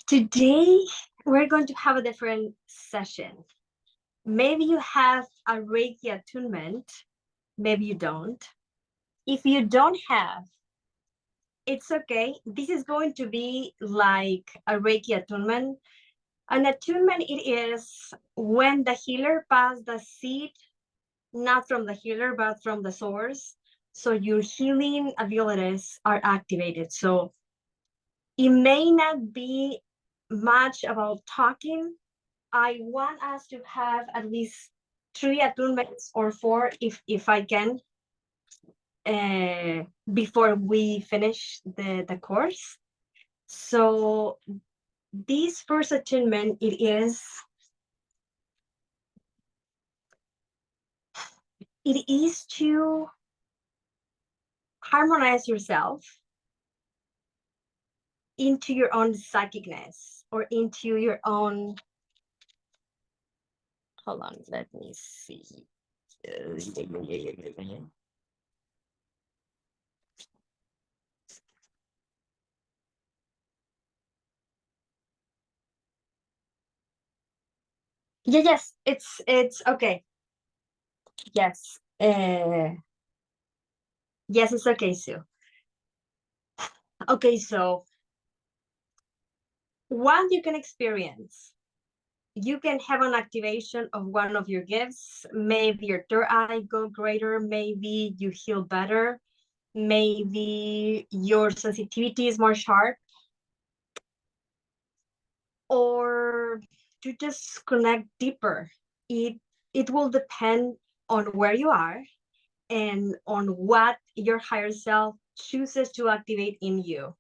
Today, we're going to have a different session. Maybe you have a Reiki attunement, maybe you don't. If you don't have, it's okay. This is going to be like a Reiki attunement. An attunement, it is when the healer passes the seed, not from the healer, but from the source. So your healing abilities are activated. So it may not be much about talking. I want us to have at least 3 attunements or 4 if I can before we finish the course. So this first attunement, it is to harmonize yourself into your own psychicness or into your own, hold on, let me see. Yes, it's okay. Yes, yes, it's okay, Sue. Okay, so what you can experience, you can have an activation of one of your gifts. Maybe your third eye go greater, maybe you heal better, maybe your sensitivity is more sharp, or to just connect deeper. It will depend on where you are and on what your higher self chooses to activate in you.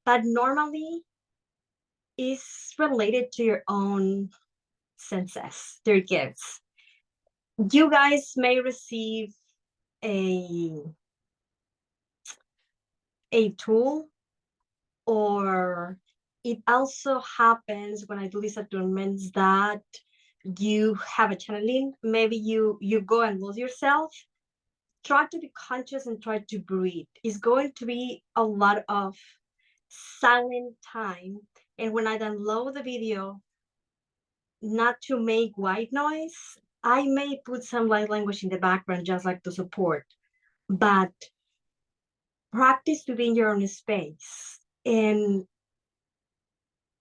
But normally is related to your own senses, their gifts. You guys may receive a tool, or it also happens when I do these attunements that you have a channeling. Maybe you go and lose yourself. Try to be conscious and try to breathe. It's going to be a lot of silent time. And when I download the video, not to make white noise, I may put some light language in the background just like to support, but practice to be in your own space and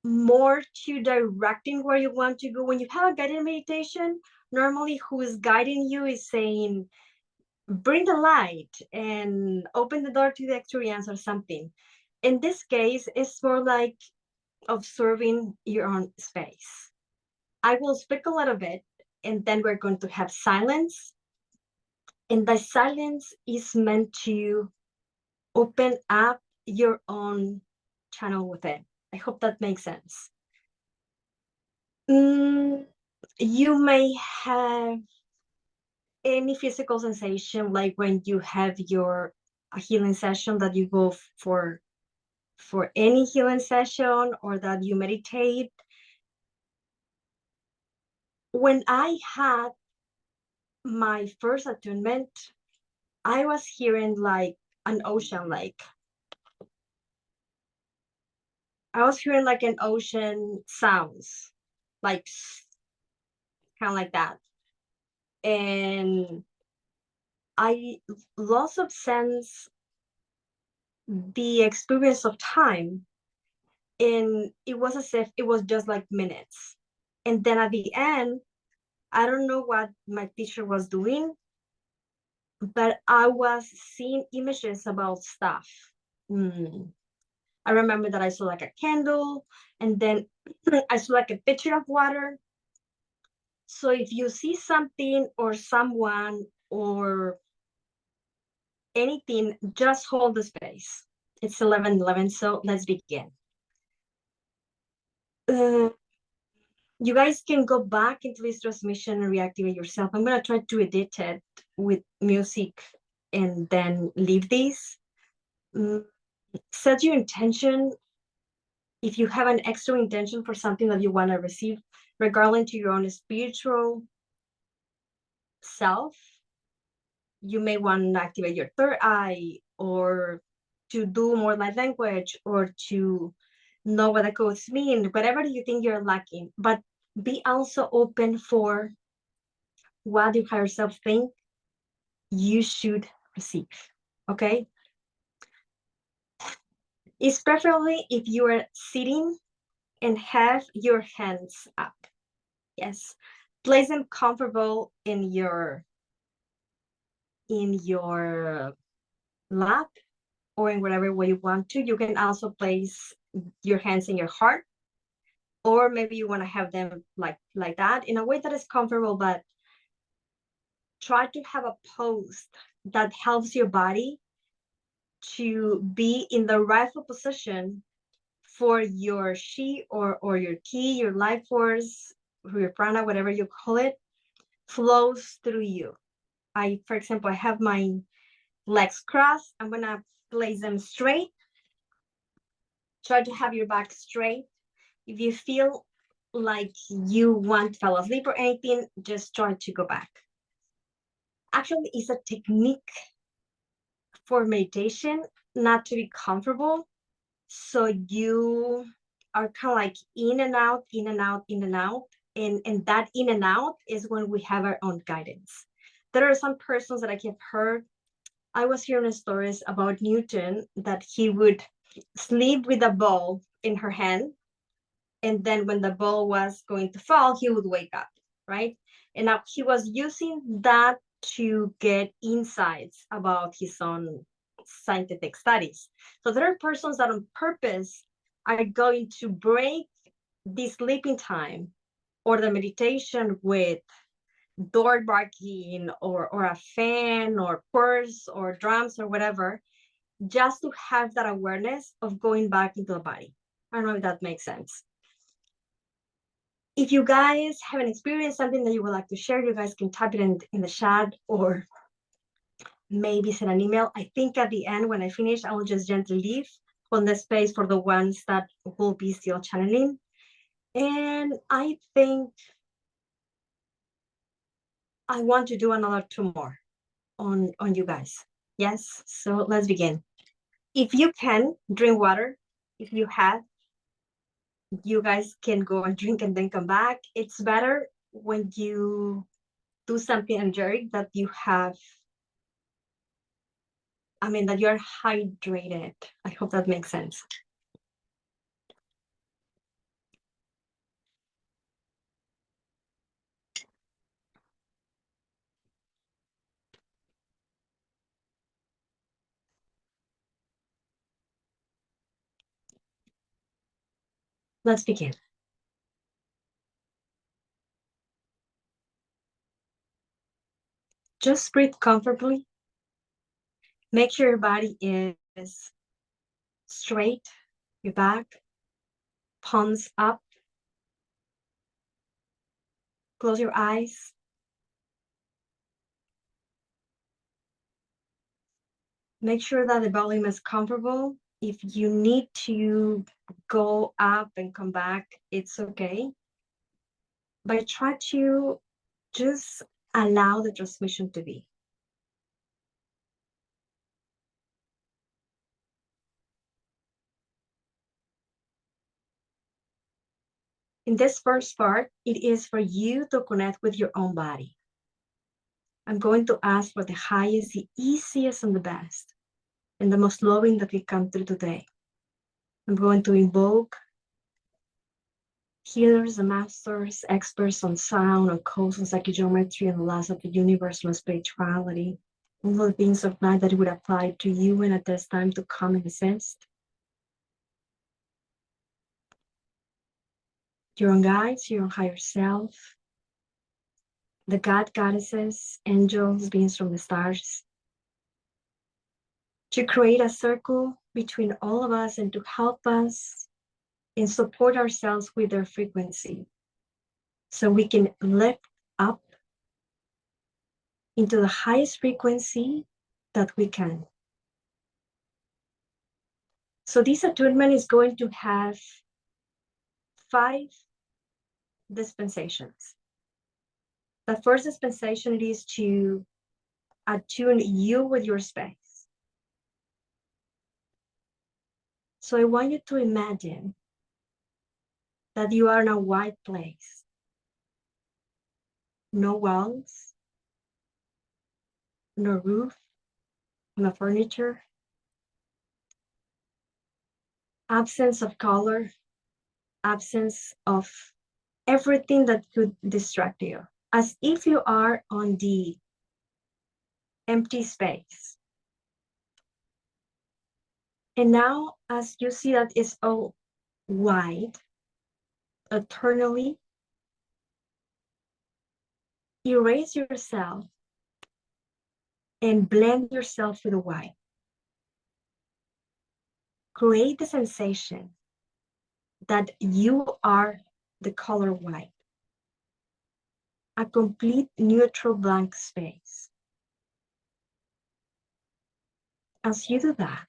more to directing where you want to go. When you have a guided meditation, normally who is guiding you is saying, bring the light and open the door to the experience or something. In this case, it's more like observing your own space. I will speak a little bit and then we're going to have silence. And the silence is meant to open up your own channel with it. I hope that makes sense. You may have any physical sensation, like when you have your healing session, that you go for any healing session, or that you meditate. When I had my first attunement, I was hearing like an ocean, like I was hearing like an ocean sounds, like kind of like that. And I lost of sense the experience of time. And it was as if it was just like minutes. And then at the end, I don't know what my teacher was doing, but I was seeing images about stuff. I remember that I saw like a candle, and then I saw like a picture of water. So if you see something or someone or anything, just hold the space. It's 11:11, so let's begin. You guys can go back into this transmission and reactivate yourself. I'm gonna try to edit it with music and then leave this. Set your intention. If you have an extra intention for something that you want to receive, regardless to your own spiritual self, you may want to activate your third eye, or to do more light language or to know what the codes mean, whatever you think you're lacking, but be also open for what your higher self think you should receive. Okay, it's preferably if you are sitting and have your hands up. Yes, place them comfortable in your lap or in whatever way you want to. You can also place your hands in your heart, or maybe you want to have them like that in a way that is comfortable, but try to have a pose that helps your body to be in the rightful position for your chi or your ki, your life force, or your prana, whatever you call it, flows through you. For example, I have my legs crossed. I'm gonna place them straight. Try to have your back straight. If you feel like you want to fall asleep or anything, just try to go back. Actually, it's a technique for meditation, not to be comfortable. So you are kind of like in and out, in and out, in and out. And that in and out is when we have our own guidance. There are some persons that I have heard. I was hearing stories about Newton that he would sleep with a ball in her hand. And then when the ball was going to fall, he would wake up, right? And now he was using that to get insights about his own scientific studies. So there are persons that on purpose are going to break the sleeping time or the meditation with door barking or a fan or purse or drums or whatever, just to have that awareness of going back into the body. I don't know if that makes sense. If you guys have an experience, something that you would like to share, you guys can type it in the chat or maybe send an email. I think at the end, when I finish, I will just gently leave on the space for the ones that will be still channeling. And I think I want to do another 2 more on you guys. Yes, so let's begin. If you can, drink water. If you have, you guys can go and drink and then come back. It's better when you do something energetic that you have, that you're hydrated. I hope that makes sense. Let's begin. Just breathe comfortably. Make sure your body is straight, your back, palms up. Close your eyes. Make sure that the volume is comfortable. If you need to go up and come back, it's okay. But try to just allow the transmission to be. In this first part, it is for you to connect with your own body. I'm going to ask for the highest, the easiest, and the best, and the most loving that we come through today. I'm going to invoke healers and masters, experts on sound, on codes, on psychogeometry, and the laws of the universe, and spirituality. All the beings of light that would apply to you and at this time to come and assist. Your own guides, your own higher self, the God, goddesses, angels, beings from the stars, to create a circle between all of us and to help us and support ourselves with their frequency so we can lift up into the highest frequency that we can. So this attunement is going to have 5 dispensations. The first dispensation is to attune you with your space. So I want you to imagine that you are in a white place. No walls, no roof, no furniture, absence of color, absence of everything that could distract you, as if you are on the empty space. And now, as you see that it's all white, eternally, erase yourself and blend yourself with the white. Create the sensation that you are the color white, a complete neutral blank space. As you do that,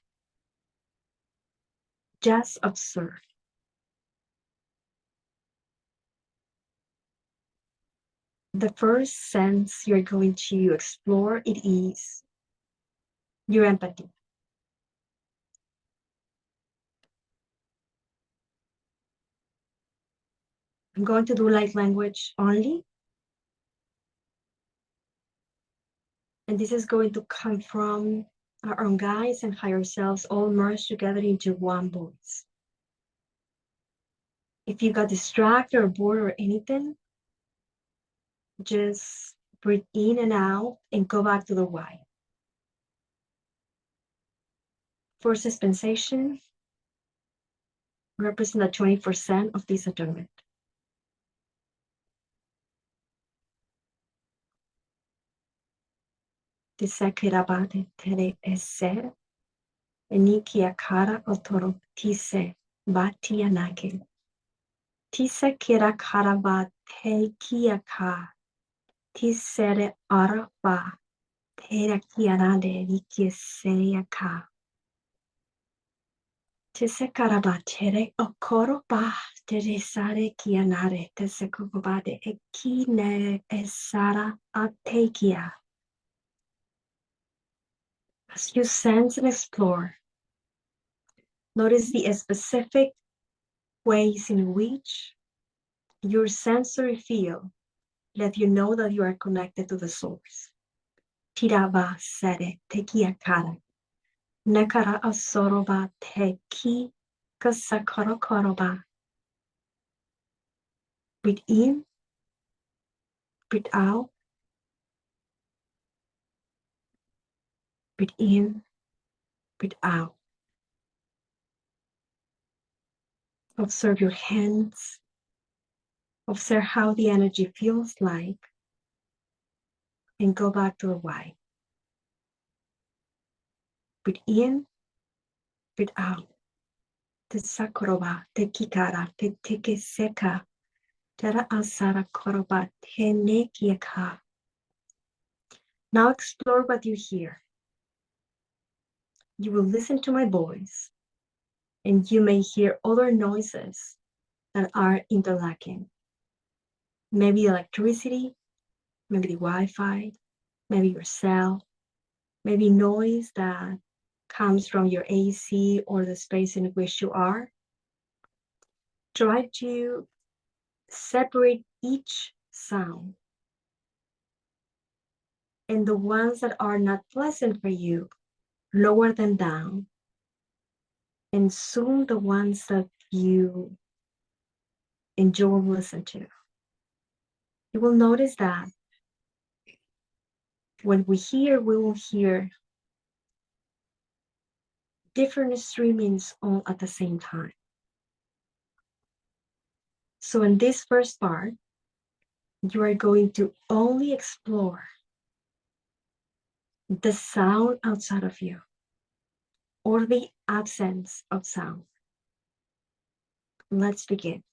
just observe. The first sense you're going to explore it is your empathy. I'm going to do light language only. And this is going to come from our own guides and higher selves all merged together into one voice. If you got distracted or bored or anything, just breathe in and out and go back to the why. First dispensation represents the 20% of this attunement. Tise kirabate tere ese, enikia kara otoro tise batianake. Tise kira karabate kiaka, tisere araba, tera kianade vikiseaka. Tise karabatere okoroba tere sare kianare tise kukubade ekine esara atekia. As you sense and explore, notice the specific ways in which your sensory field let you know that you are connected to the source. Tiraba sere tekia kara. Nakara asoroba teki kasakorokoroba. Breathe in, breathe out, breathe in, breathe out. Observe your hands. Observe how the energy feels like. And go back to the why. Breathe in, breathe out. Te sakoroba, te kikara, te teke seka. Tera asara koroba, te nekiaka. Now explore what you hear. You will listen to my voice, and you may hear other noises that are interlocking. Maybe electricity, maybe the Wi-Fi, maybe your cell, maybe noise that comes from your AC or the space in which you are. Try to separate each sound. And the ones that are not pleasant for you, lower them down. And soon the ones that you enjoy listen to. You will notice that when we will hear different streamings all at the same time. So in this first part, you are going to only explore the sound outside of you or the absence of sound. Let's begin.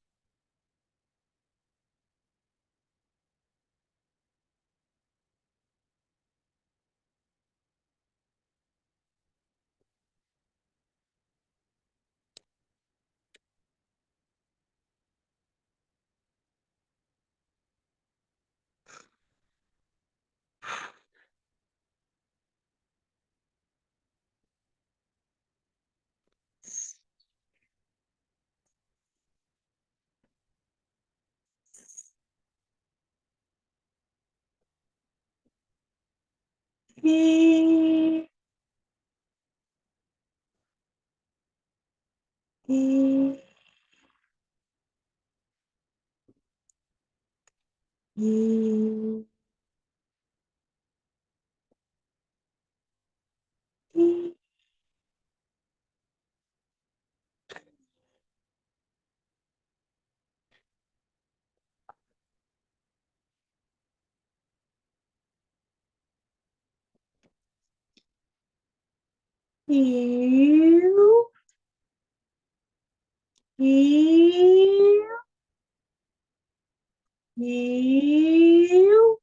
E, E, E, E, you, you.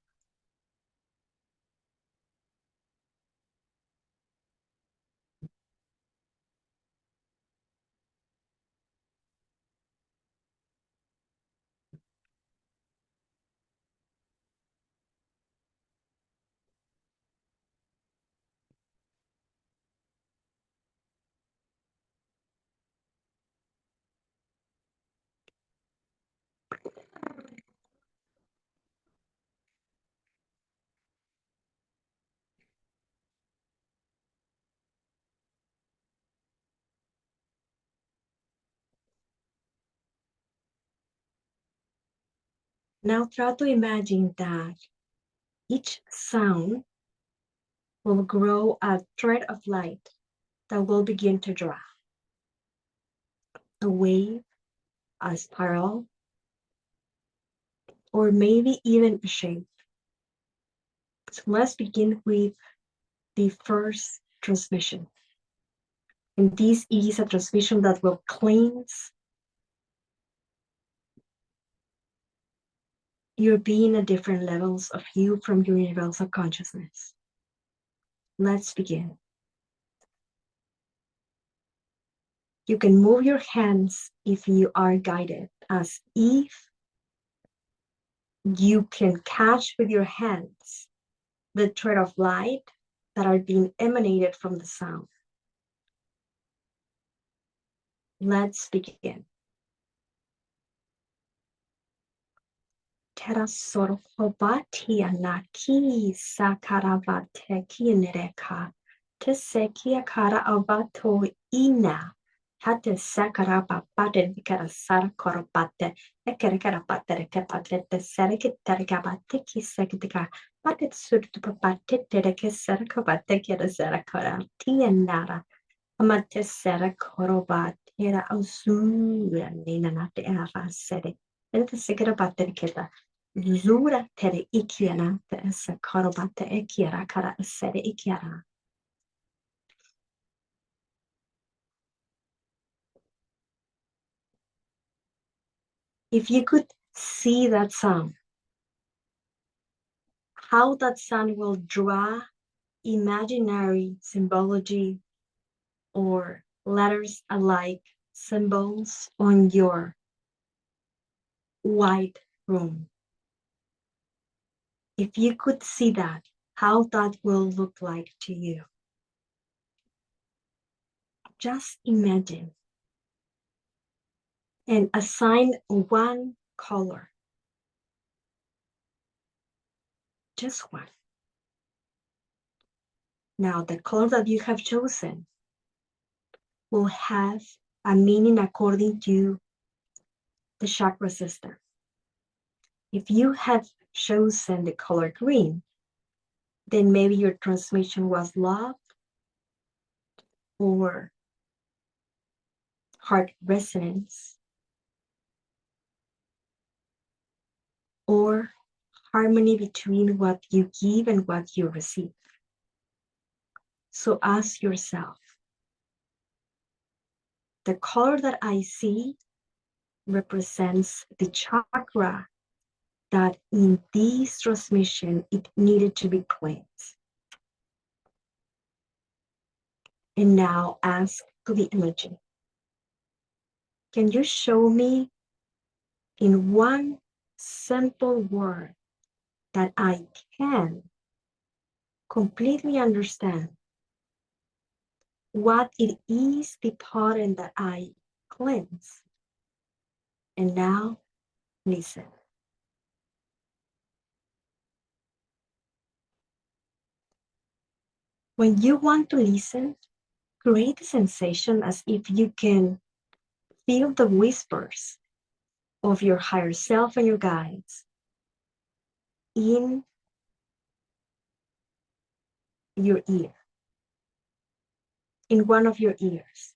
Now try to imagine that each sound will grow a thread of light that will begin to draw a wave, a spiral, or maybe even a shape. So let's begin with the first transmission. And this is a transmission that will cleanse your being at different levels of you from your universal consciousness. Let's begin. You can move your hands if you are guided, as if you can catch with your hands the thread of light that are being emanated from the sound. Let's begin. Terasorohobati anaki sakaravate kinereka tesekia kara avato ina hate sakaraba pate vikara sara korobate ekerekara pate rekapate tesereke terekabate kisekitika pate surtupapate tereke serakabate kera serakara tianara amate serakoroba tera ausura nina nate era sere. Ente segera batter keda. Zura tere ikiana te essa karobate ekiara kara essere ikiara. If you could see that sound, how that sound will draw imaginary symbology or letters alike symbols on your white room. If you could see that, how that will look like to you. Just imagine and assign one color, just one. Now, the color that you have chosen will have a meaning according to the chakra system. If you have chosen the color green, then maybe your transmission was love or heart resonance or harmony between what you give and what you receive. So ask yourself, the color that I see represents the chakra that in this transmission, it needed to be cleansed. And now ask to the energy, can you show me in one simple word that I can completely understand what it is the pattern that I cleanse? And now listen. When you want to listen, create a sensation as if you can feel the whispers of your higher self and your guides in your ear, in one of your ears.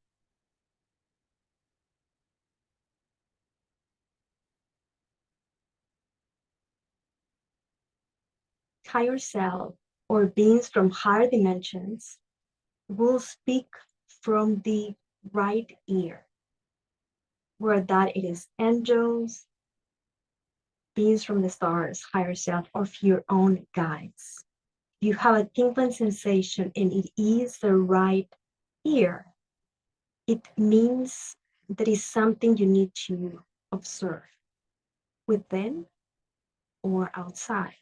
Higher self or beings from higher dimensions will speak from the right ear, where that it is angels, beings from the stars, higher self, or your own guides. You have a tingling sensation and it is the right ear. It means there is something you need to observe within or outside.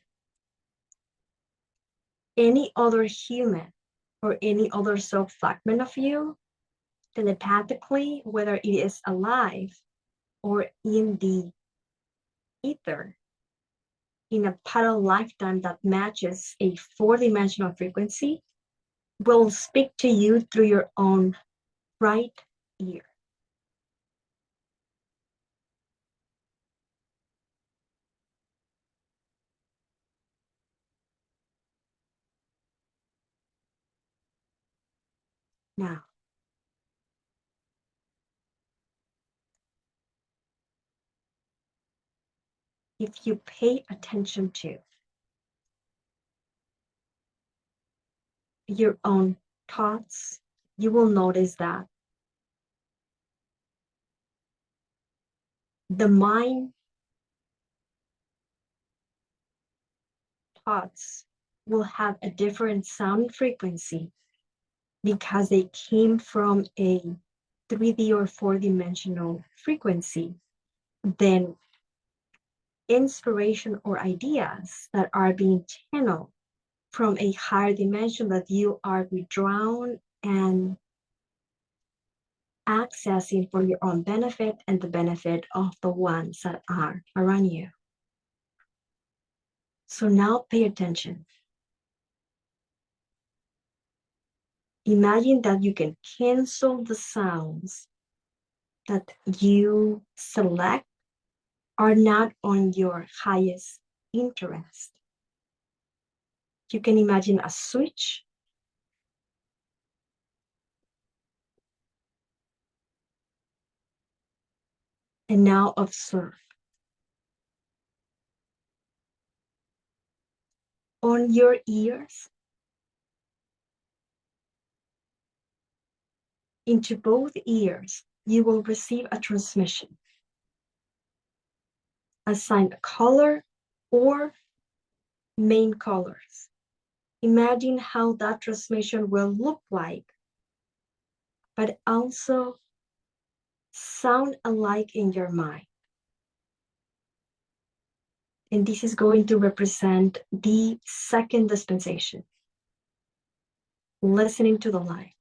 Any other human or any other soul fragment of you, telepathically, whether it is alive or in the ether, in a parallel lifetime that matches a 4-dimensional frequency, will speak to you through your own right ear. Now, if you pay attention to your own thoughts, you will notice that the mind thoughts will have a different sound frequency because they came from a 3D or 4-dimensional frequency than inspiration or ideas that are being channeled from a higher dimension that you are withdrawn and accessing for your own benefit and the benefit of the ones that are around you. So now pay attention. Imagine that you can cancel the sounds that you select are not on your highest interest. You can imagine a switch and now observe. On your ears, into both ears, you will receive a transmission. Assign a color or main colors. Imagine how that transmission will look like, but also sound alike in your mind. And this is going to represent the second dispensation. Listening to the light.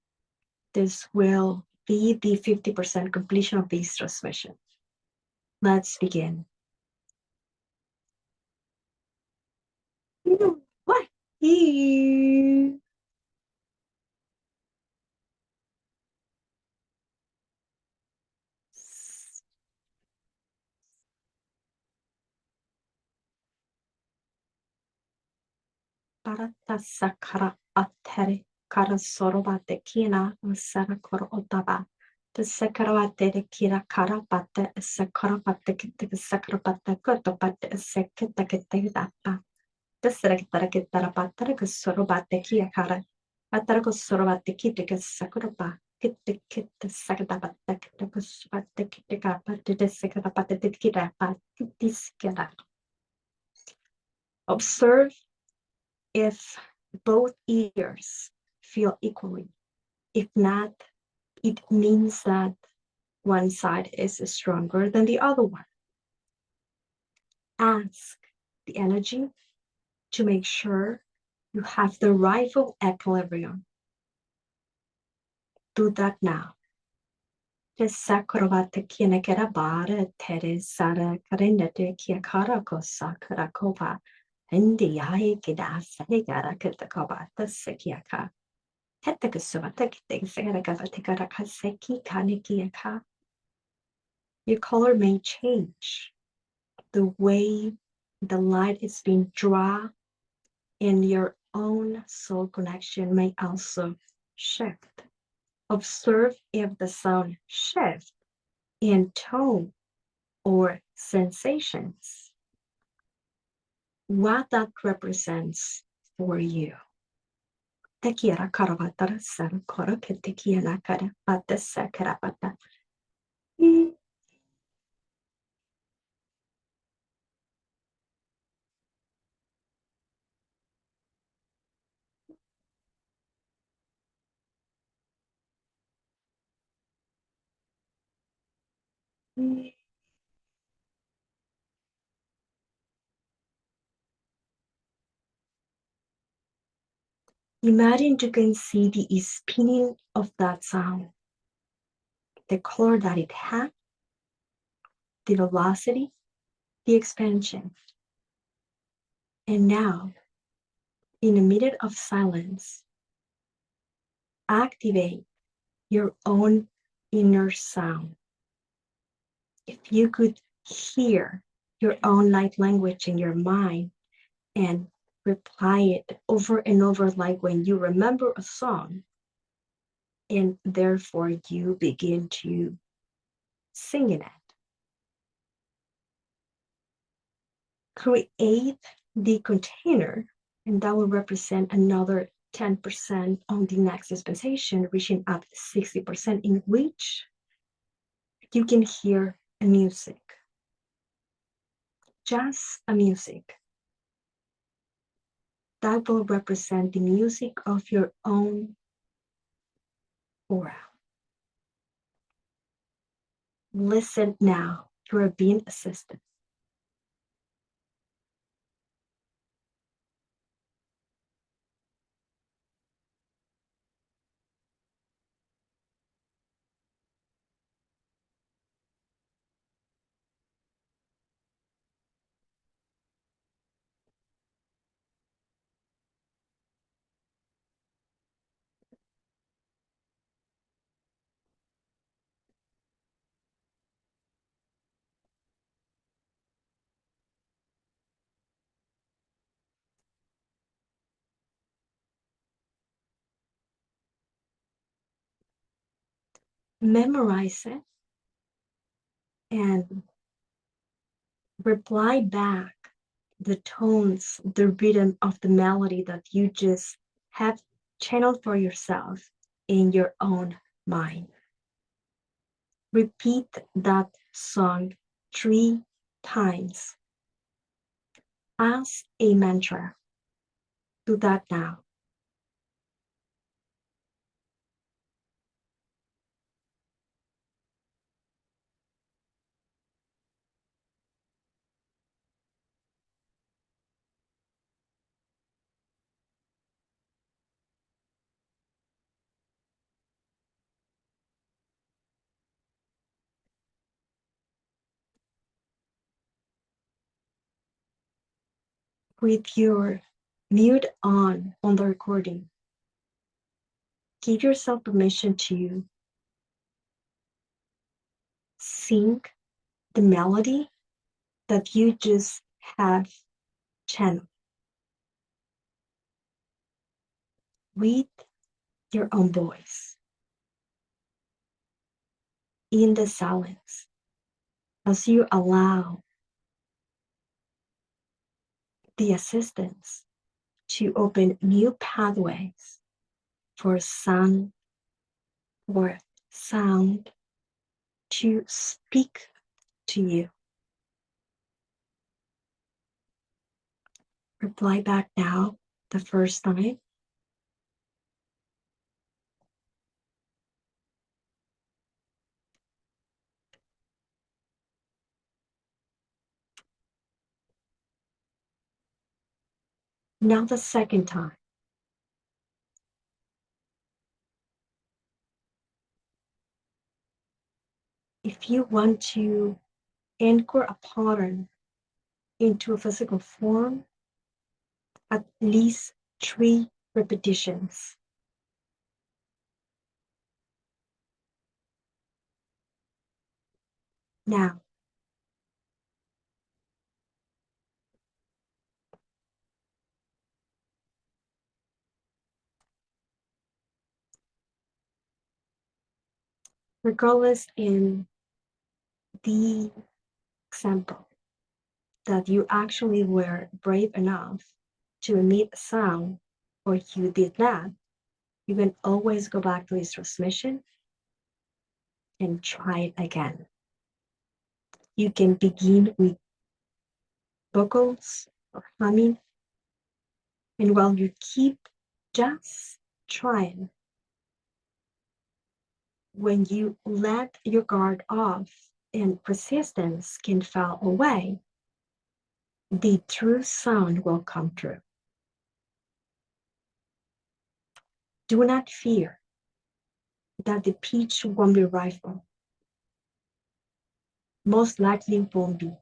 This will be the 50% completion of this transmission. Let's begin. What? Parata sakara atere kara sorobate kina sara koro otaba. The sakarabate de kira karabate sakarabate kite sakarabate kotobate sekete dapa. The sekatara sorobate kia kara. Atarago sorobate kite sakuraba. Kite sakadabate kite kusbate kite kapate de sakarabate de kirapa. Kite. Observe if both ears feel equally. If not, it means that one side is stronger than the other one. Ask the energy to make sure you have the rightful equilibrium. Do that now. Sakrovate kienekera bare tere sara karinete kiakara kosa karakova. Hindi yahi kida saligara kitakoba the sekiaka. Your color may change. The way the light is being drawn in your own soul connection may also shift. Observe if the sound shifts in tone or sensations. What that represents for you. Imagine you can see the spinning of that sound, the color that it had, the velocity, the expansion. And now, in a minute of silence, activate your own inner sound. If you could hear your own light language in your mind and reply it over and over, like when you remember a song, and therefore you begin to sing in it. Create the container, and that will represent another 10% on the next dispensation, reaching up to 60%, in which you can hear a music, just a music. That will represent the music of your own aura. Listen now, you are being assisted. Memorize it and reply back the tones, the rhythm of the melody that you just have channeled for yourself in your own mind. Repeat that song 3 times as a mantra. Do that now. With your mute on the recording, give yourself permission to sing the melody that you just have channeled with your own voice in the silence, as you allow the assistance to open new pathways for sound to speak to you. Reply back now the first time. Now the second time. If you want to anchor a pattern into a physical form, at least 3 repetitions. Now, regardless in the example that you actually were brave enough to emit a sound or you did not, you can always go back to this transmission and try it again. You can begin with vocals or humming, and while you keep just trying, when you let your guard off and resistance can fall away, the true sound will come through. Do not fear that the pitch won't be rifled. Most likely won't be,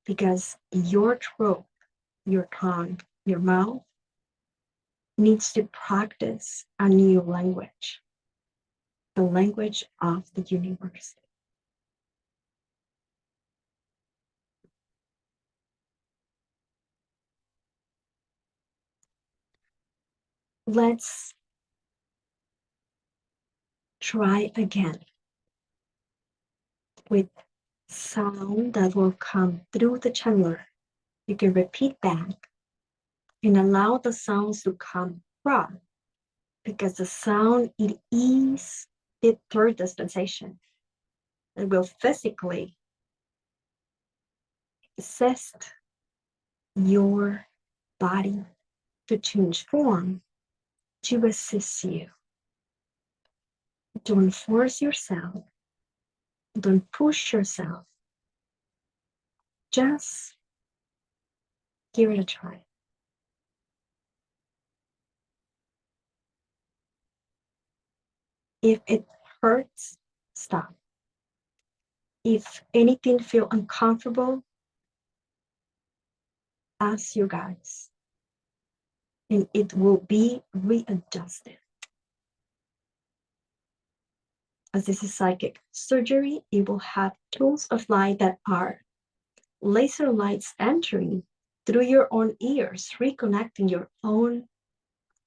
because your throat, your tongue, your mouth needs to practice a new language, the language of the universe. Let's try again with sound that will come through the channeler. You can repeat back and allow the sounds to come from, because the sound, it is the third dispensation. It will physically assist your body to change form to assist you. Don't force yourself. Don't push yourself. Just give it a try. If it hurts, stop. If anything feels uncomfortable, ask your guides, and it will be readjusted. As this is psychic surgery, it will have tools of light that are laser lights entering through your own ears, reconnecting your own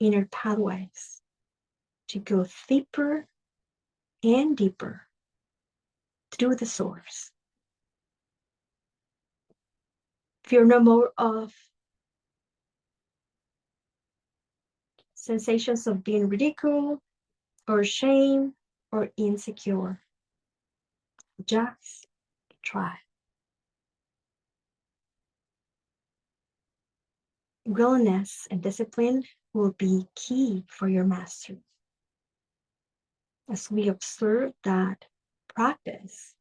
inner pathways to go deeper and deeper through the source. Fear no more of sensations of being ridiculed or shame or insecure. Just try. Willingness and discipline will be key for your mastery. As we observe that practice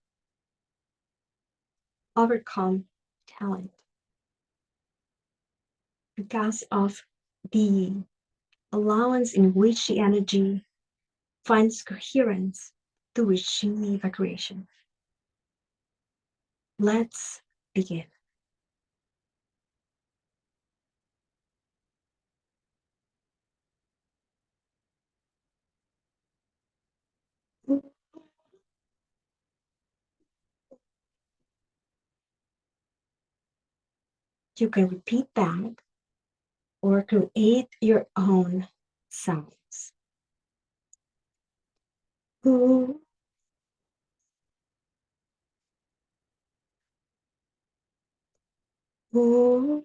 overcome talent because of the allowance in which the energy finds coherence to achieve a creation. Let's begin. You can repeat back or create your own sounds. Ooh. Ooh.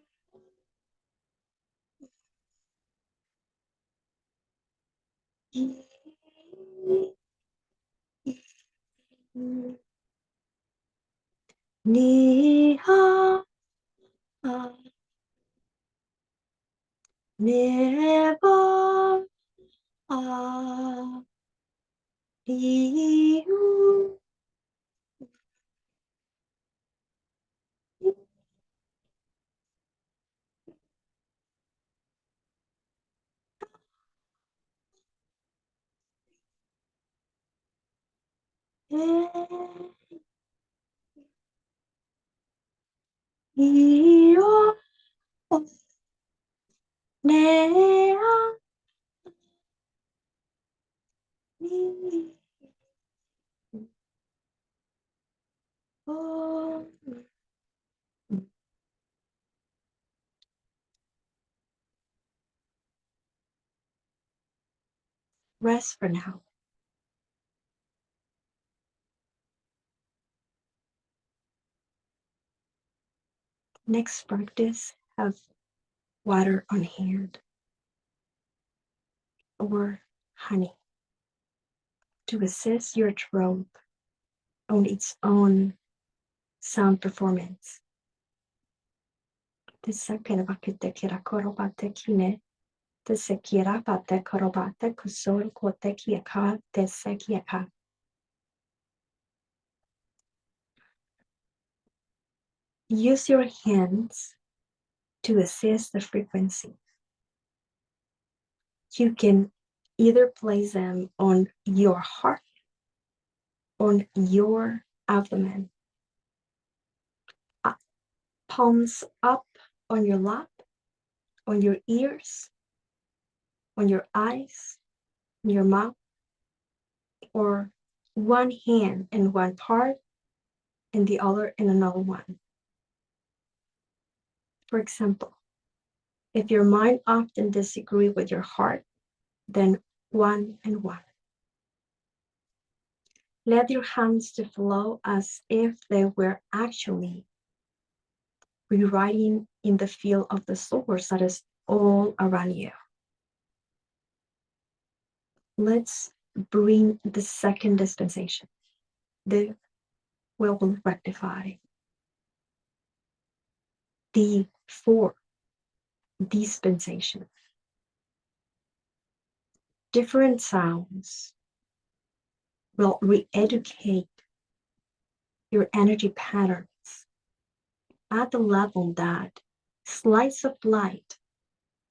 Ni ha never you you ne rest for now. Next practice, have water on hand or honey to assist your throat on its own sound performance. The second bakite kira korobate kine, the sekira bate korobate kusor kote kiaka, the sekiaka. Use your hands to assist the frequency. You can either place them on your heart, on your abdomen, palms up on your lap, on your ears, on your eyes, on your mouth, or one hand in one part and the other in another one. For example, if your mind often disagrees with your heart, then one and one. Let your hands to flow as if they were actually rewriting in the field of the source that is all around you. Let's bring the second dispensation, the will rectify. The fourth dispensation. Different sounds will re-educate your energy patterns at the level that slice of light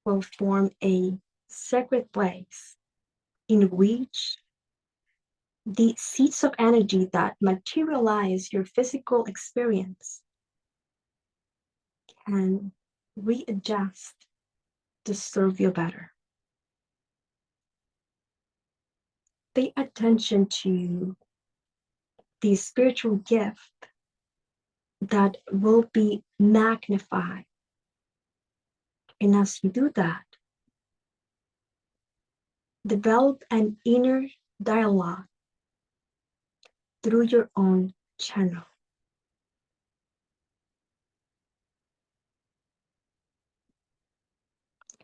will form a sacred place in which the seeds of energy that materialize your physical experience can readjust to serve you better. Pay attention to the spiritual gift that will be magnified. And as you do that, develop an inner dialogue through your own channel.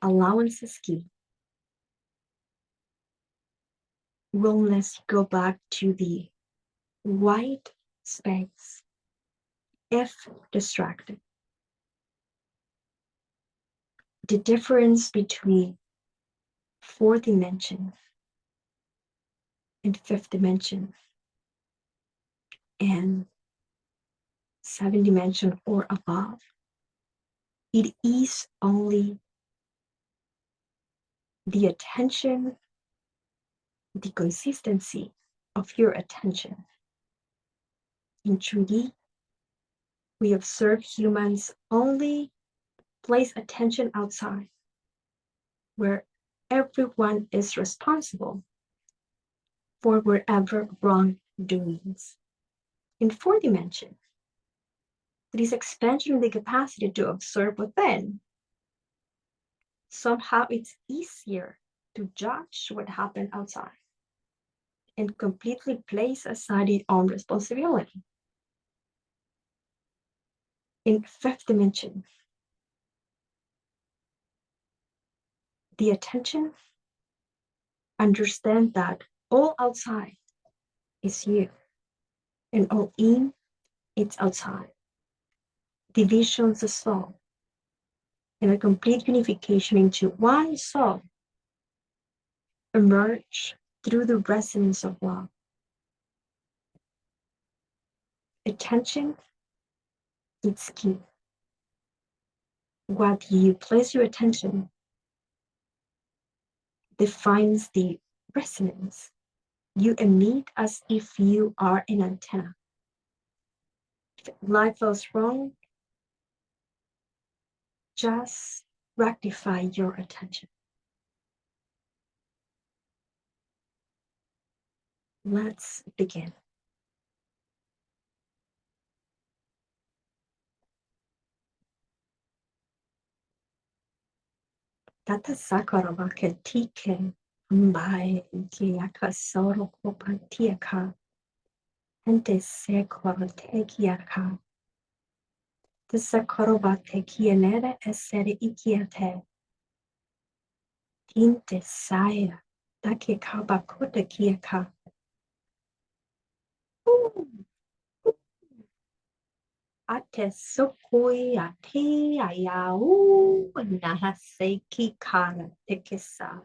Allowance is key. Willingness to go back to the white space if distracted. The difference between fourth dimension and fifth dimension and seventh dimension or above, it is only the attention, the consistency of your attention. In 3D, we observe humans only place attention outside, where everyone is responsible for wherever wrongdoings. In fourth dimension, it is expansion of the capacity to observe within. Somehow it's easier to judge what happened outside and completely place aside its own responsibility. In fifth dimension, the attention understand that all outside is you, and all in, it's outside. Divisions of soul, and a complete unification into one soul emerge through the resonance of love. Attention, it's key. What you place your attention defines the resonance you emit as if you are an antenna. If life goes wrong, just rectify your attention. Let's begin. Tata Sakarava Ketike Mbai kiaka soro kopatiaka. Ente sekoro tekiaka. The sakoroba tekianera esere ikiate. Tinte saya. Dake kaba kota kiaka. Ate sokoi ate ayau. Nahase kikara tekesa.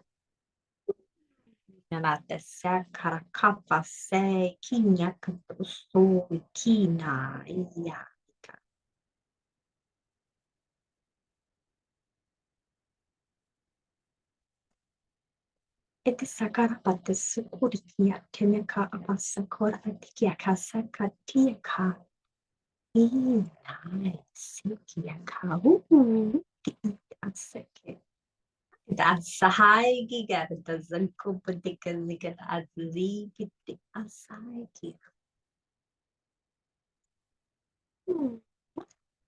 Nanate sakara kapa se kinyaka so kina iya. Ete sakara pate sukuri kia teneka abasakora atikia kasaka tiaka. Sikia ka. Asake. That's a high giga. It doesn't cope with the giga as the asaki.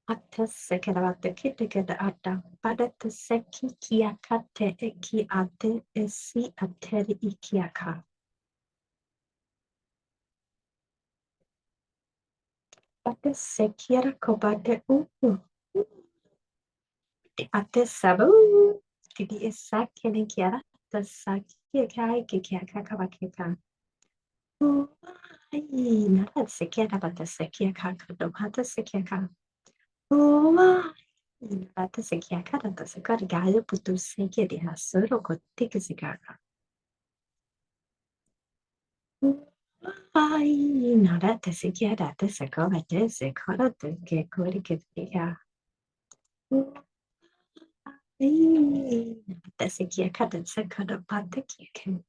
Ata sekera the kitike the ata. Padata seki kia kate eki ate esi ateri ikiaka. Ate sekira kobate ate sabu. Tidi esaki and kiara. The saki kai kikiaka kabakika. Nada sekiara bata sekiaka kadokata sekiaka. Bata sekiaka da sekar gaya putu sekia de hasoro kotik sekaka. Nada te sekiara te sekora te sekora te ke kori ke tia. Nada sekiaka da sekara bata kiaka.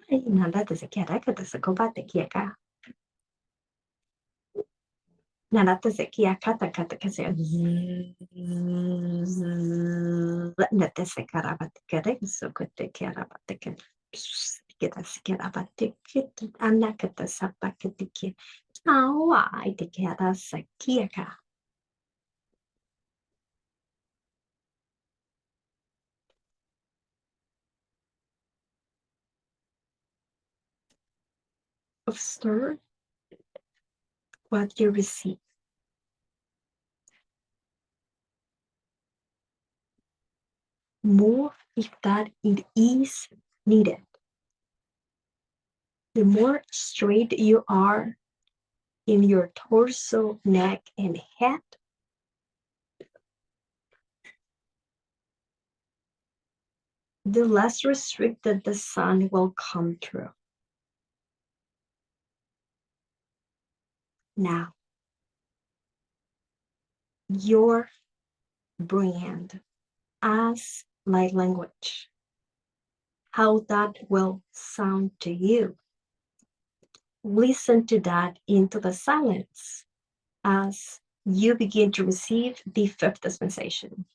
Nada te sekiara kada sekobata kiaka. Nada se kia kata kata kase nada se karabate kare so kote karabate kare kita se karabate kiti anakata sapakati ki awa ite kara se kia ka observe what you receive. Move if that it is needed. The more straight you are in your torso, neck, and head, the less restricted the sun will come through. Now, your brand as light language, how that will sound to you. Listen to that into the silence as you begin to receive the fifth dispensation.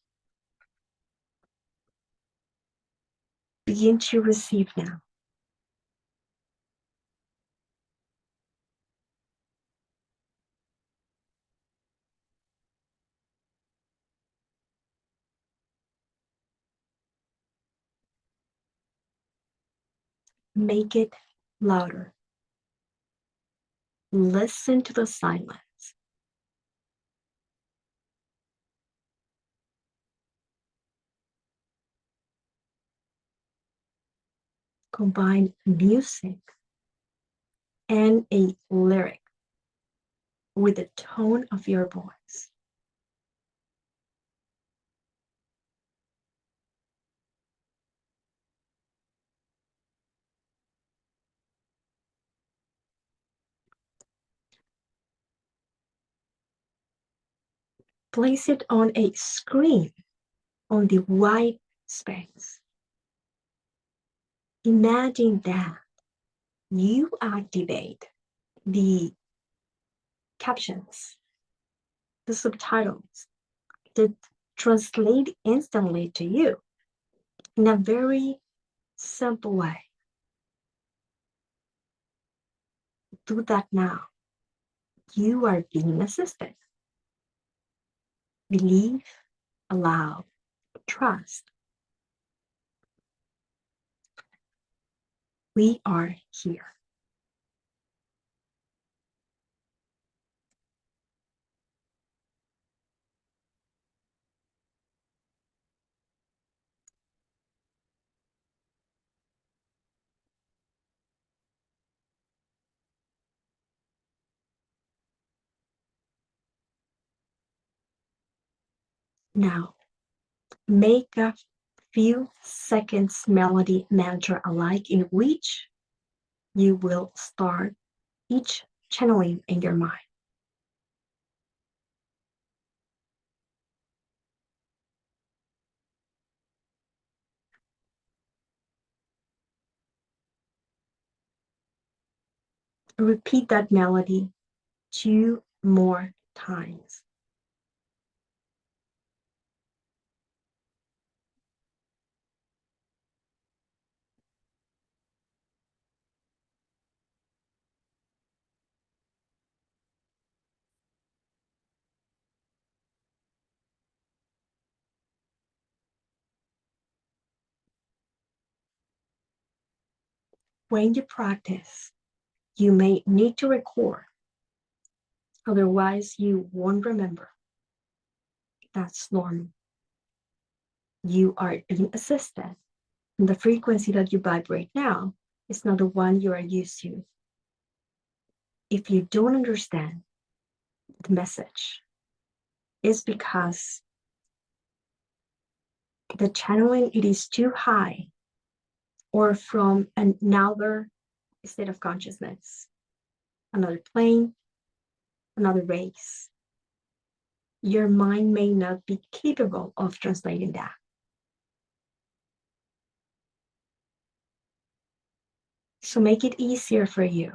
Begin to receive now. Make it louder. Listen to the silence. Combine music and a lyric with the tone of your voice. Place it on a screen on the white space. Imagine that you activate the captions, the subtitles that translate instantly to you in a very simple way. Do that now. You are being assisted. Believe, allow, trust. We are here. Now, make a few seconds melody mantra alike in which you will start each channeling in your mind. Repeat that melody 2 more times. When you practice, you may need to record, otherwise you won't remember. That's normal. You are being assisted. And the frequency that you vibrate now is not the one you are used to. If you don't understand the message, it's because the channeling, it is too high or from another state of consciousness, another plane, another race. Your mind may not be capable of translating that. So make it easier for you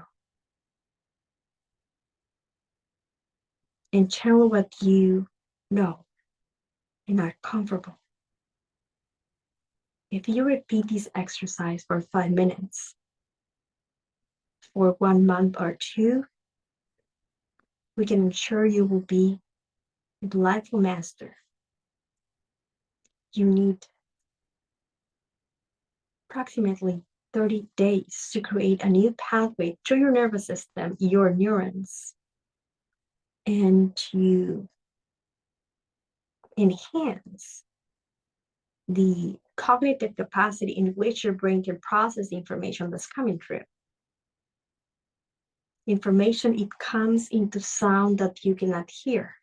and channel what you know and are comfortable. If you repeat this exercise for 5 minutes, for 1 month or 2, we can ensure you will be a delightful master. You need approximately 30 days to create a new pathway through your nervous system, your neurons, and to enhance the cognitive capacity in which your brain can process the information that's coming through. Information, it comes into sound that you cannot hear,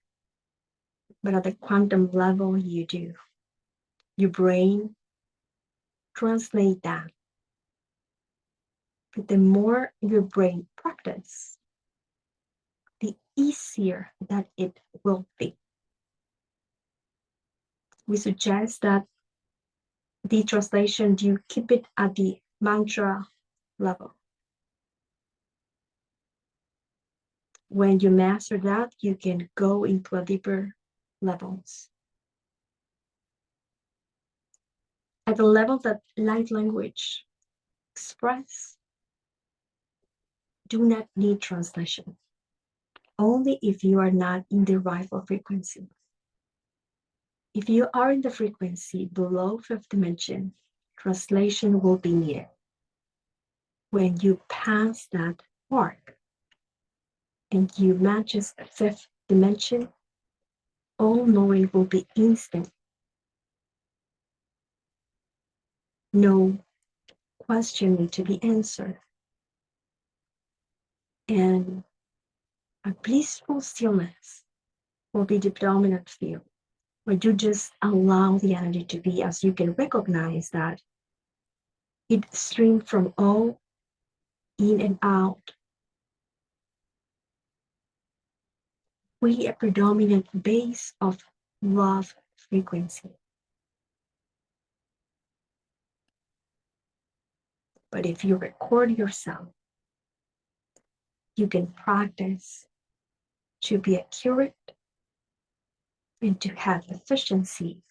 but at the quantum level, you do. Your brain translates that. But the more your brain practice, the easier that it will be. We suggest that the translation, you keep it at the mantra level. When you master that, you can go into a deeper levels. At the level that light language express, do not need translation. Only if you are not in the rightful frequency. If you are in the frequency below 5th dimension, translation will be needed. When you pass that mark and you matches 5th dimension, all knowing will be instant. No question need to be answered. And a blissful stillness will be the dominant field, where you just allow the energy to be, as you can recognize that it streams from all in and out. We a predominant base of love frequency. But if you record yourself, you can practice to be accurate and to have efficiency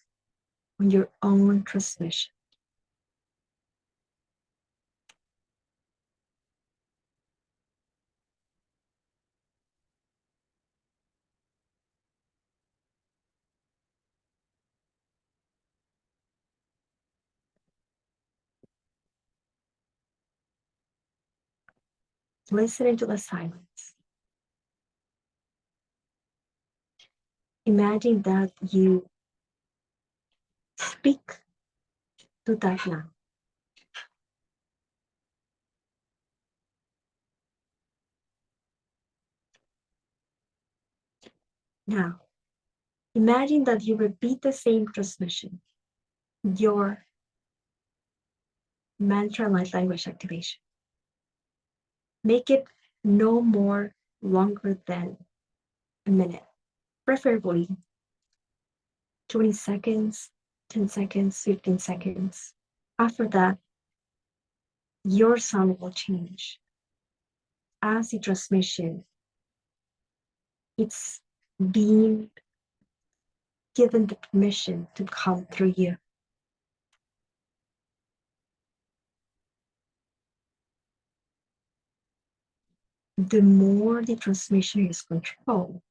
on your own transmission. Listening to the silence. Imagine that you speak to that now. Now, imagine that you repeat the same transmission, your mantra light language activation. Make it no more longer than a minute, preferably 20 seconds, 10 seconds, 15 seconds. After that, your sound will change. As the transmission, it's being given the permission to come through you. The more the transmission is controlled,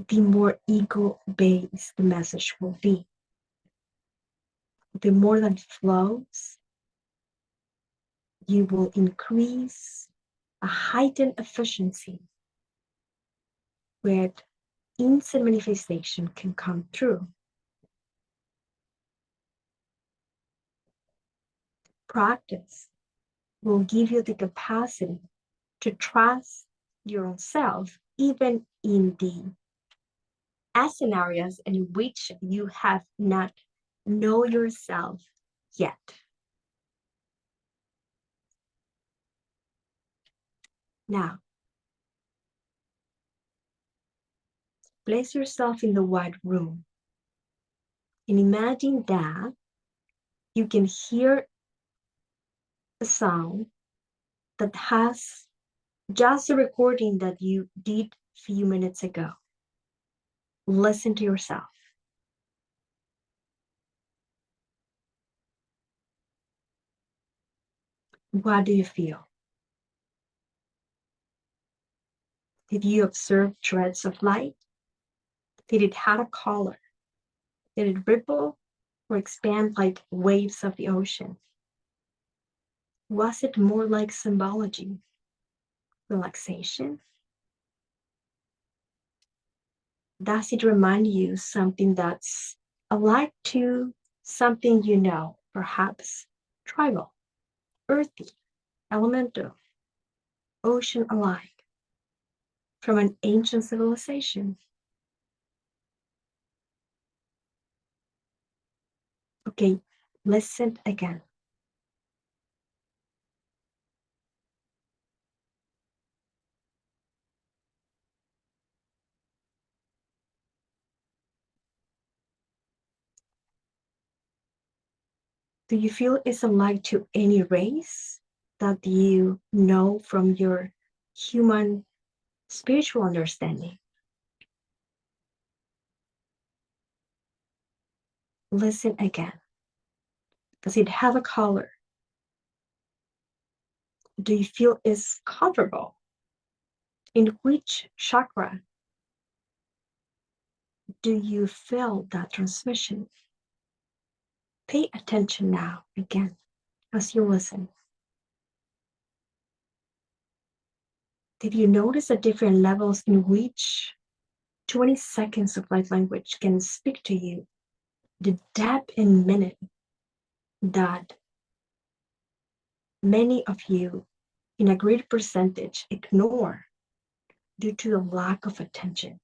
the more ego-based the message will be. The more that flows, you will increase a heightened efficiency where instant manifestation can come through. Practice will give you the capacity to trust your own self, even in the scenarios in which you have not know yourself yet. Now, place yourself in the white room and imagine that you can hear a sound that has just a recording that you did a few minutes ago. Listen to yourself. What do you feel? Did you observe threads of light? Did it have a color? Did it ripple or expand like waves of the ocean? Was it more like symbology, relaxation? Does it remind you something that's alike to something you know, perhaps tribal, earthy, elemental, ocean alike, from an ancient civilization? Okay, listen again. Do you feel it's alike to any race that you know from your human spiritual understanding? Listen again. Does it have a color? Do you feel it's comfortable? In which chakra do you feel that transmission? Pay attention now again as you listen. Did you notice the different levels in which 20 seconds of light language can speak to you? The depth and minute that many of you, in a great percentage, ignore due to the lack of attention.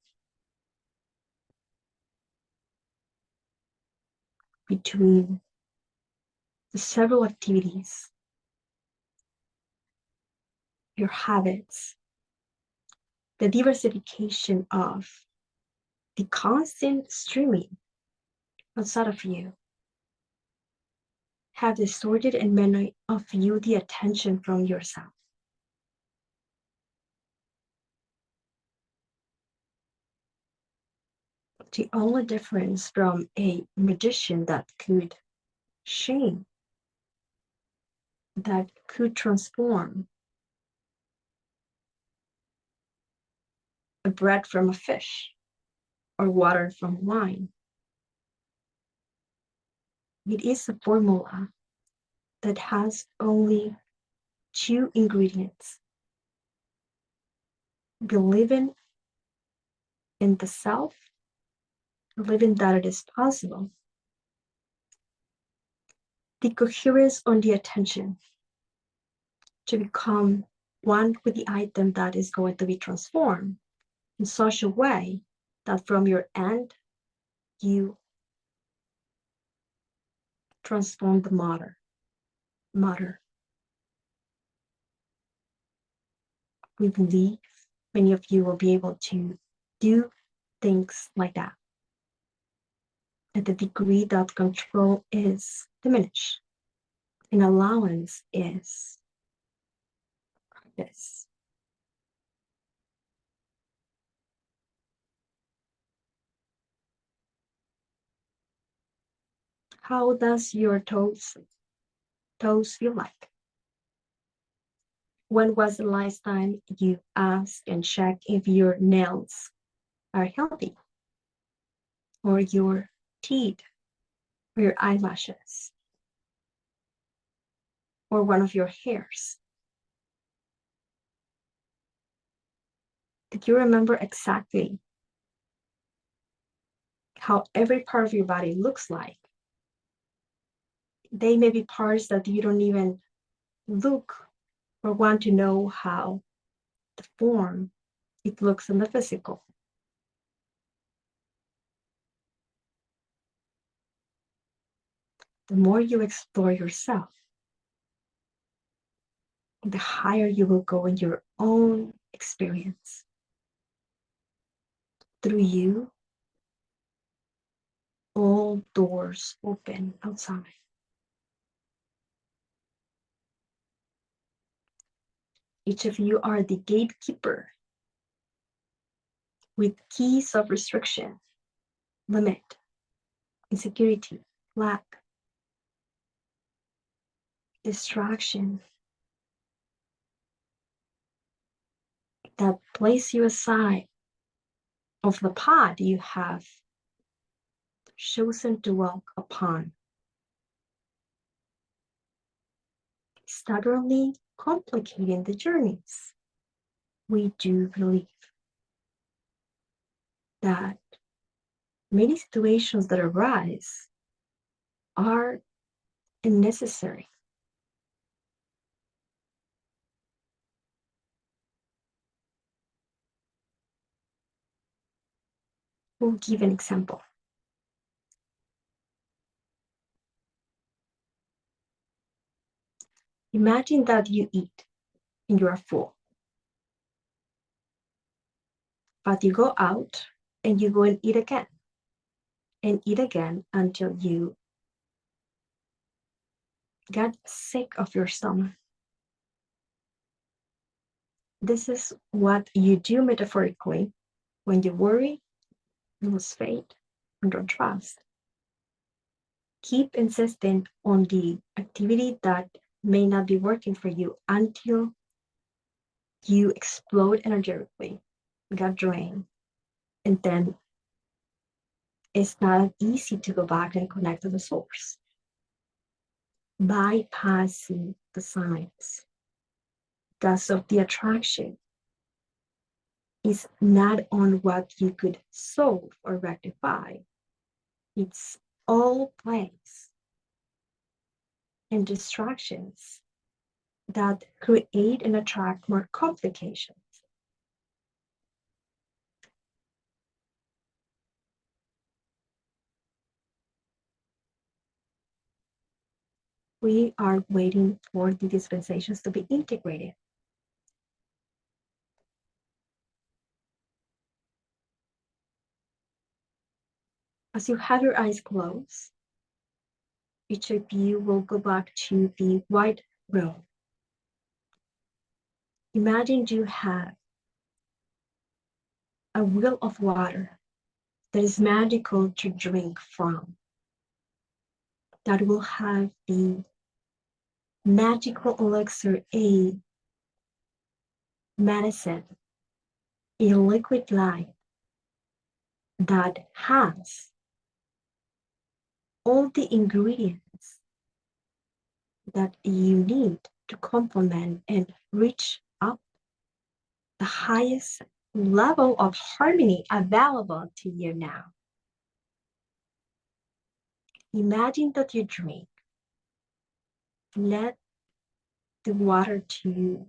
Between the several activities, your habits, the diversification of the constant streaming outside of you, have distorted and many of you the attention from yourself. The only difference from a magician that could shame, that could transform a bread from a fish or water from wine. It is a formula that has only 2 ingredients: believing in the self, believing that it is possible, the coherence on the attention to become one with the item that is going to be transformed in such a way that from your end, you transform the matter. We believe many of you will be able to do things like that at the degree that control is diminished and allowance is practice. How does your toes feel like? When was the last time you asked and checked if your nails are healthy, or your teeth, or your eyelashes, or one of your hairs? Did you remember exactly how every part of your body looks like? They may be parts that you don't even look or want to know how the form it looks in the physical. The more you explore yourself, the higher you will go in your own experience. Through you, all doors open outside. Each of you are the gatekeeper with keys of restriction, limit, insecurity, lack, distraction that place you aside of the path you have chosen to walk upon. Stubbornly complicating the journeys. We do believe that many situations that arise are unnecessary. We'll give an example. Imagine that you eat and you are full, but you go out and you go and eat again until you get sick of your stomach. This is what you do metaphorically when you worry, lose faith, and don't trust. Keep insisting on the activity that may not be working for you until you explode energetically, get drained, and then it's not easy to go back and connect to the source. Bypassing the signs because of the attraction is not on what you could solve or rectify. It's all plays and distractions that create and attract more complications. We are waiting for the dispensations to be integrated. As you have your eyes closed, each of you will go back to the white room. Imagine you have a wheel of water that is magical to drink from, that will have the magical elixir, a medicine, a liquid light that has all the ingredients that you need to complement and reach up the highest level of harmony available to you now. Imagine that you drink. Let the water to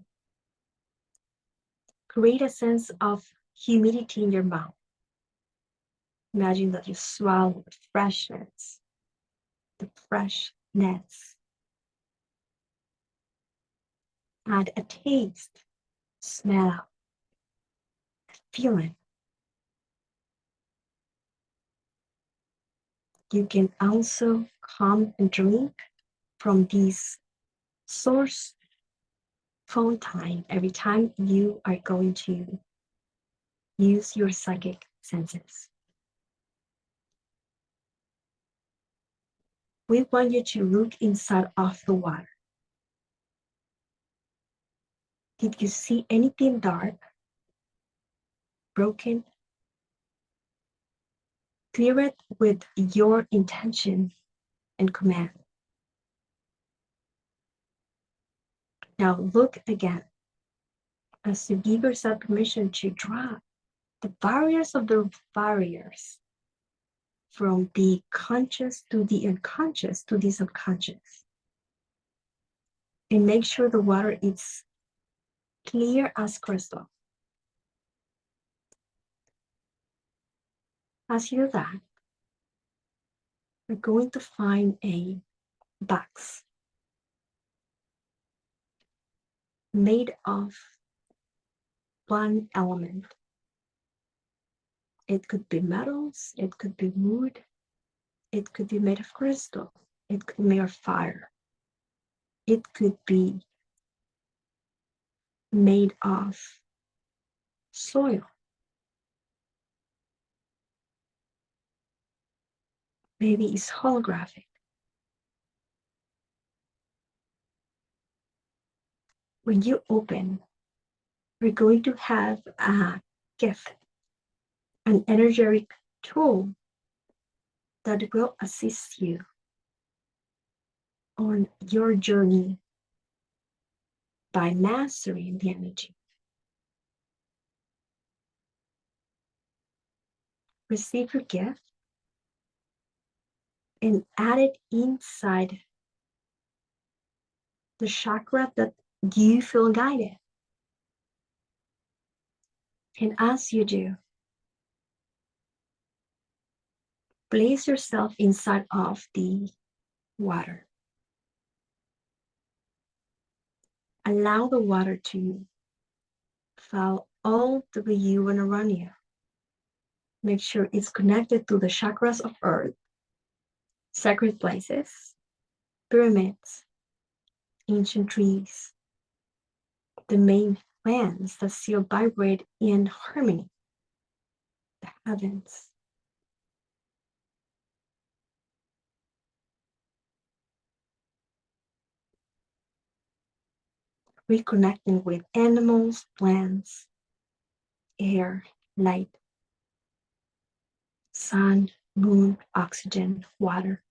create a sense of humidity in your mouth. Imagine that you swallow the freshness, add a taste, smell, feeling. You can also come and drink from this source fountain every time you are going to use your psychic senses. We want you to look inside of the water. Did you see anything dark, broken? Clear it with your intention and command. Now look again as you give yourself permission to drop the barriers of the barriers from the conscious to the unconscious to the subconscious. And make sure the water is clear as crystal. As you do that, we're going to find a box made of one element. It could be metals, it could be wood, it could be made of crystal, it could be made of fire, it could be made of soil. Maybe it's holographic. When you open, we're going to have a gift, an energetic tool that will assist you on your journey by mastering the energy. Receive your gift and add it inside the chakra that you feel guided. And as you do, place yourself inside of the water. Allow the water to fall all the way you and around you. Make sure it's connected to the chakras of earth, sacred places, pyramids, ancient trees, the main plants that still vibrate in harmony, the heavens. Reconnecting with animals, plants, air, light, sun, moon, oxygen, water.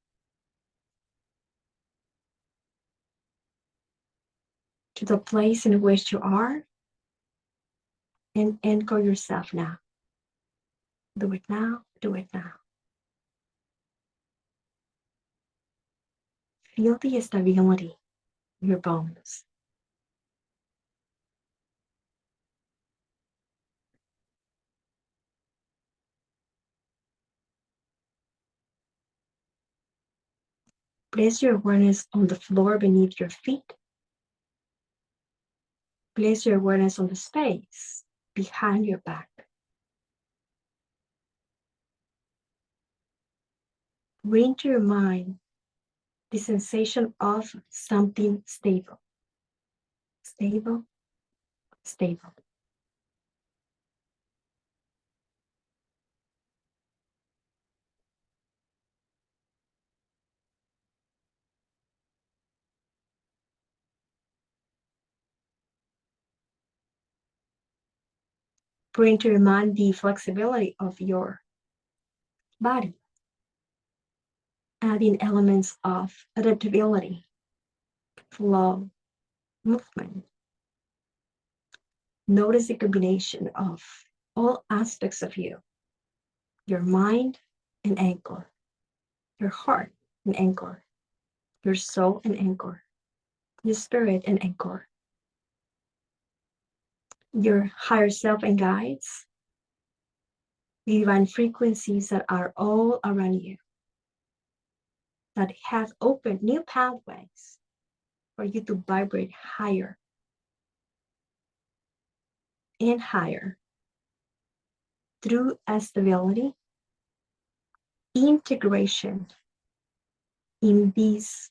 To the place in which you are and anchor yourself now. Do it now, do it now. Feel the stability in your bones. Place your awareness on the floor beneath your feet. Place your awareness on the space behind your back. Bring to your mind the sensation of something stable. Stable, stable. Bring to your mind the flexibility of your body. Adding elements of adaptability, flow, movement. Notice the combination of all aspects of you, your mind and anchor, your heart and anchor, your soul and anchor, your spirit and anchor, your higher self and guides, the divine frequencies that are all around you, that have opened new pathways for you to vibrate higher and higher through stability, integration in this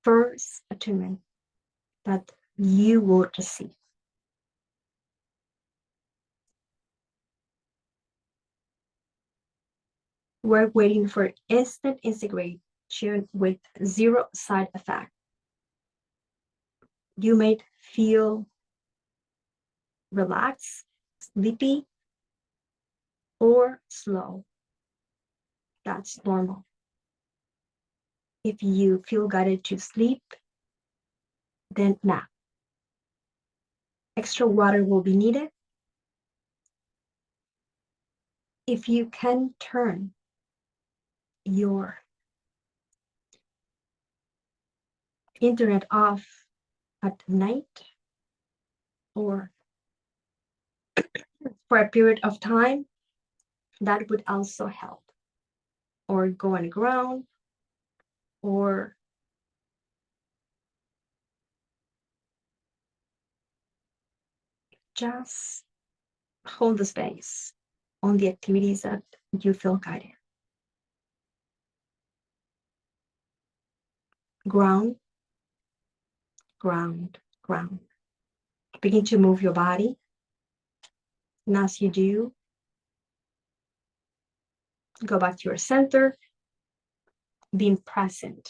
first attunement that you will receive. We're waiting for instant integration with zero side effect. You may feel relaxed, sleepy, or slow. That's normal. If you feel guided to sleep, then nap. Extra water will be needed. If you can turn your internet off at night or for a period of time, that would also help. Or go on the ground, or just hold the space on the activities that you feel guided. Ground, ground, ground. Begin to move your body. And as you do, go back to your center, being present.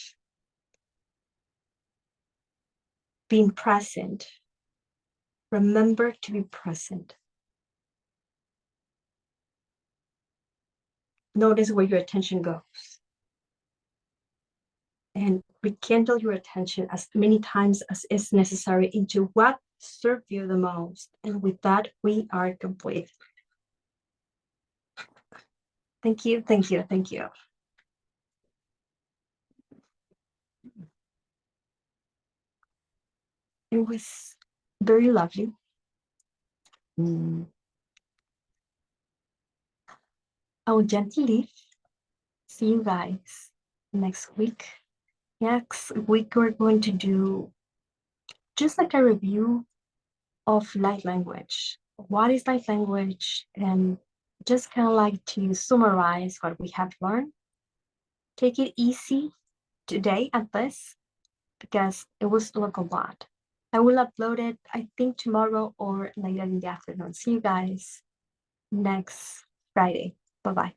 Being present. Remember to be present. Notice where your attention goes. And rekindle your attention as many times as is necessary into what serves you the most. And with that, we are complete. Thank you, thank you, thank you. It was very lovely. I will gently leave. See you guys next week. Next week, we're going to do just like a review of light language. What is light language? And just kind of like to summarize what we have learned. Take it easy today at this, because it was like a lot. I will upload it, I think, tomorrow or later in the afternoon. See you guys next Friday. Bye-bye.